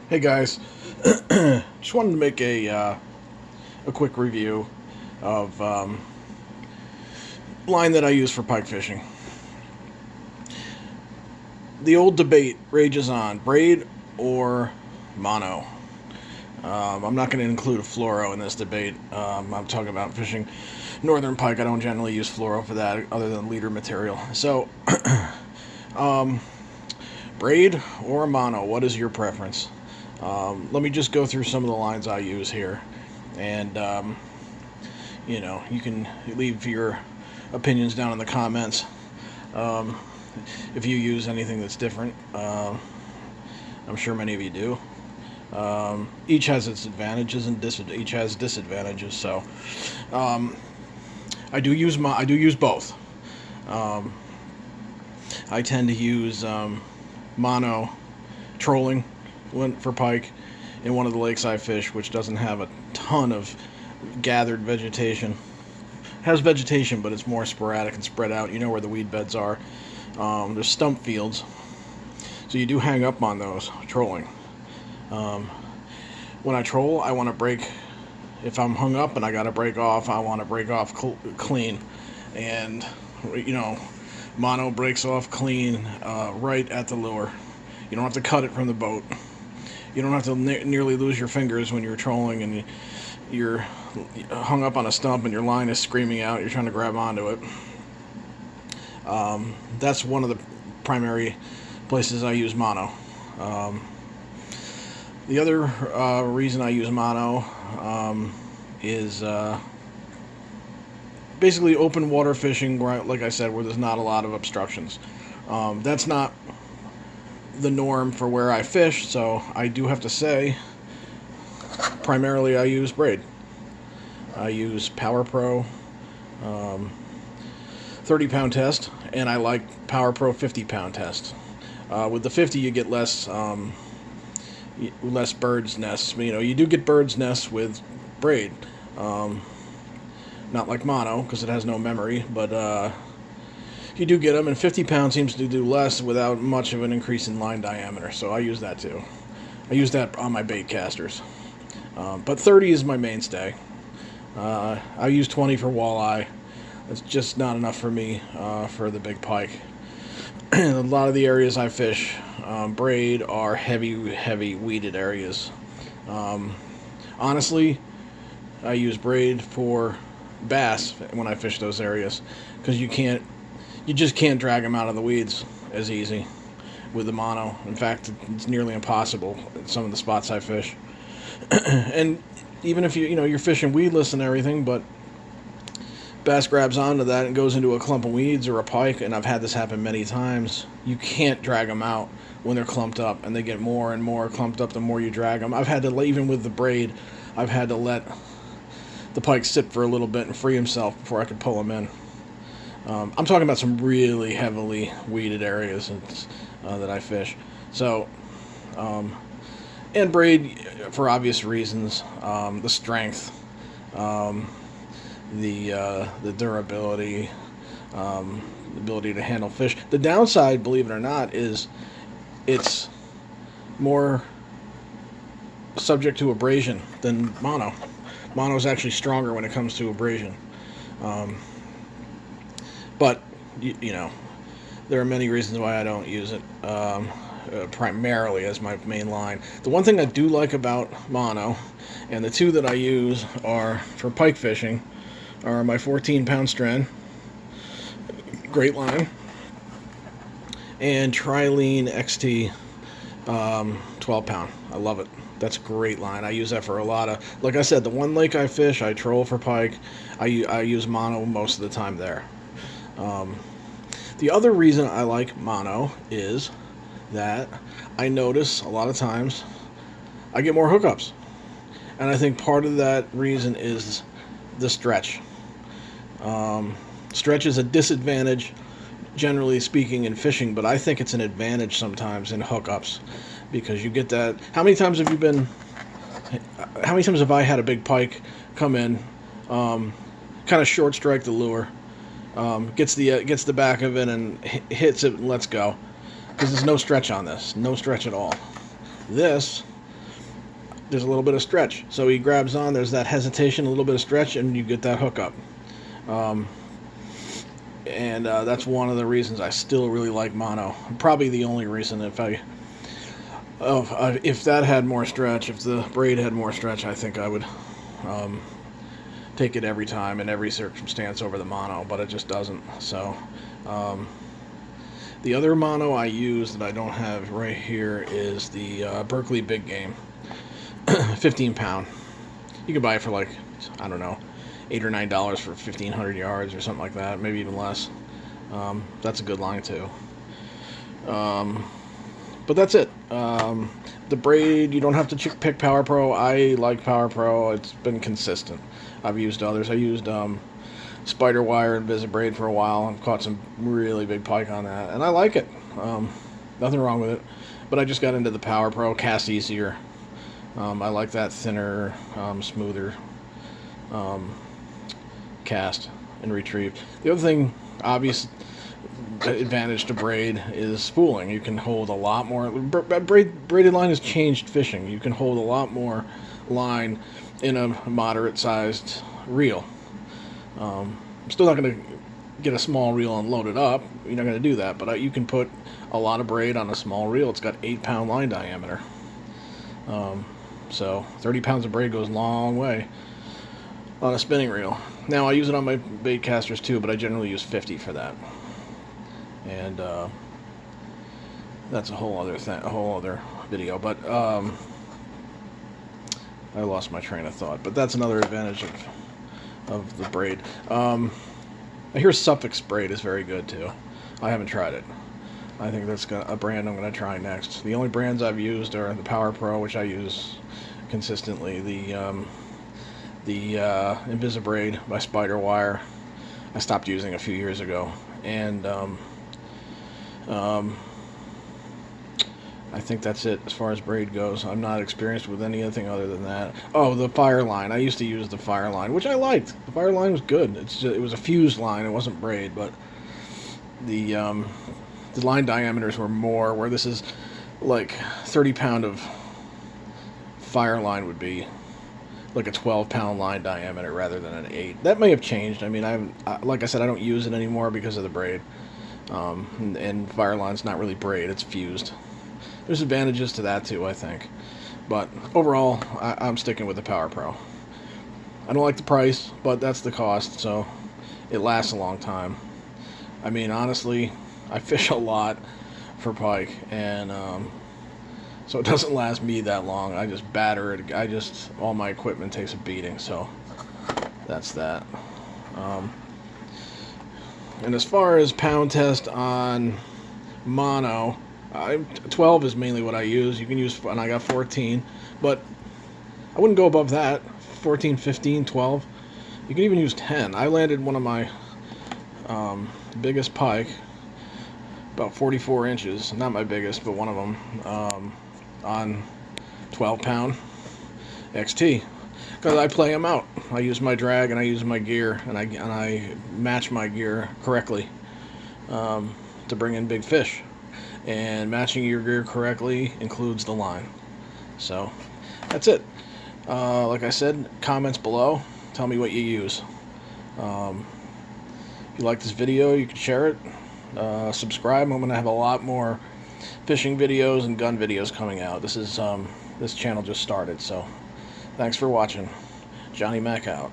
Hey guys, just wanted to make a quick review of line that I use for pike fishing. The old debate rages on: braid or mono. I'm not going to include a fluoro in this debate. I'm talking about fishing Northern Pike. I don't generally use fluoro for that, other than leader material. So, braid or mono, what is your preference? Let me just go through some of the lines I use here, and you can leave your opinions down in the comments. Um, if you use anything that's different, I'm sure many of you do. Each has its advantages and each has disadvantages. So I do use both. Um, I tend to use mono trolling for pike in one of the lakes I fish, which doesn't have a ton of gathered vegetation. Has vegetation, but it's more sporadic and spread out. You know where the weed beds are. There's stump fields, so you do hang up on those trolling. Um, when I troll, I want to break. If I'm hung up and I got to break off, I want to break off clean, and you know, mono breaks off clean right at the lure. You don't have to cut it from the boat. You don't have to nearly lose your fingers when you're trolling and you're hung up on a stump and your line is screaming out. You're trying to grab onto it. That's one of the primary places I use mono. Um, the other reason I use mono is basically open water fishing, where, like I said, where there's not a lot of obstructions. That's not the norm for where I fish, so I do have to say, primarily I use braid. I use Power Pro 30-pound test, and I like Power Pro 50-pound test. With the 50, you get less bird's nests. You know, you do get bird's nests with braid. Not like mono, because it has no memory, but you do get them, and 50 pounds seems to do less without much of an increase in line diameter, so I use that too. I use that on my bait casters. But 30 is my mainstay. I use 20 for walleye. It's just not enough for me for the big pike. A lot of the areas I fish braid are heavy weeded areas. Honestly, I use braid for bass when I fish those areas, because you just can't drag them out of the weeds as easy with the mono. In fact, it's nearly impossible at some of the spots I fish. And even if you're fishing weedless and everything, but bass grabs onto that and goes into a clump of weeds or a pike, and I've had this happen many times. You can't drag them out when they're clumped up, and they get more and more clumped up the more you drag them. I've had to, even with the braid, I've had to let the pike sit for a little bit and free himself before I could pull him in. I'm talking about some really heavily weeded areas that I fish. So, and braid, for obvious reasons, the strength, the durability, the ability to handle fish. The downside, believe it or not, is it's more subject to abrasion than mono. Mono is actually stronger when it comes to abrasion. But, there are many reasons why I don't use it primarily as my main line. The one thing I do like about mono, and the two that I use are for pike fishing, are my 14-pound Stren, great line, and Trilene XT 12-pound. I love it. That's a great line. I use that for a lot of, like I said, the one lake I fish, I troll for pike. I use mono most of the time there. The other reason I like mono is that I notice a lot of times I get more hookups. And I think part of that reason is the stretch. Stretch is a disadvantage, generally speaking, in fishing, but I think it's an advantage sometimes in hookups, because you get that. How many times have I had a big pike come in, kind of short strike the lure, gets the back of it and hits it and lets go, because there's no stretch on this, no stretch at all. This, there's a little bit of stretch. So he grabs on, there's that hesitation, a little bit of stretch, and you get that hook up. And that's one of the reasons I still really like mono. Probably the only reason. If that had more stretch, if the braid had more stretch, I think I would take it every time in every circumstance over the mono, but it just doesn't. So the other mono I use that I don't have right here is the Berkeley Big Game 15 pound. You can buy it for like, I don't know, $8 or $9 for 1,500 yards or something like that, maybe even less. That's a good line too. But that's it. The braid, you don't have to pick Power Pro. I like Power Pro. It's been consistent. I've used others. I used Spider Wire and Braid for a while. I've caught some really big pike on that, and I like it. Nothing wrong with it. But I just got into the Power Pro. Cast easier. I like that thinner, smoother cast and retrieve. The other thing, obvious advantage to braid, is spooling. You can hold a lot more. Braided line has changed fishing. You can hold a lot more line in a moderate-sized reel. I'm still not going to get a small reel and load it up. You're not going to do that, but you can put a lot of braid on a small reel. It's got 8-pound line diameter. So 30 pounds of braid goes a long way on a spinning reel. Now, I use it on my bait casters too, but I generally use 50 for that. And that's a whole other video. But I lost my train of thought. But that's another advantage of the braid. I hear Suffix braid is very good too. I haven't tried it. I think that's a brand I'm going to try next. The only brands I've used are the Power Pro, which I use consistently, the Invisibraid by Spider Wire. I stopped using a few years ago, and I think that's it as far as braid goes. I'm not experienced with anything other than that. Oh, the Fireline. I used to use the Fireline, which I liked. The Fireline was good. It was a fused line. It wasn't braid, but the line diameters were more, where this is like 30 pound of Fireline would be like a 12-pound line diameter rather than an 8. That may have changed. I mean, like I said, I don't use it anymore because of the braid. And Fireline's not really braid, it's fused. There's advantages to that too, I think. But overall, I'm sticking with the Power Pro. I don't like the price, but that's the cost, so it lasts a long time. I mean, honestly, I fish a lot for pike, and so it doesn't last me that long. I just batter it. All my equipment takes a beating, so that's that. And as far as pound test on mono, 12 is mainly what I use. You can use, and I got 14, but I wouldn't go above that. 14, 15, 12. You can even use 10. I landed one of my biggest pike, about 44 inches. Not my biggest, but one of them, on 12-pound XT. Because I play them out. I use my drag and I use my gear, and I match my gear correctly to bring in big fish. And matching your gear correctly includes the line. So that's it. Like I said, comments below. Tell me what you use. If you like this video, you can share it. Subscribe. I'm going to have a lot more fishing videos and gun videos coming out. This channel just started, so thanks for watching. Johnny Mac out.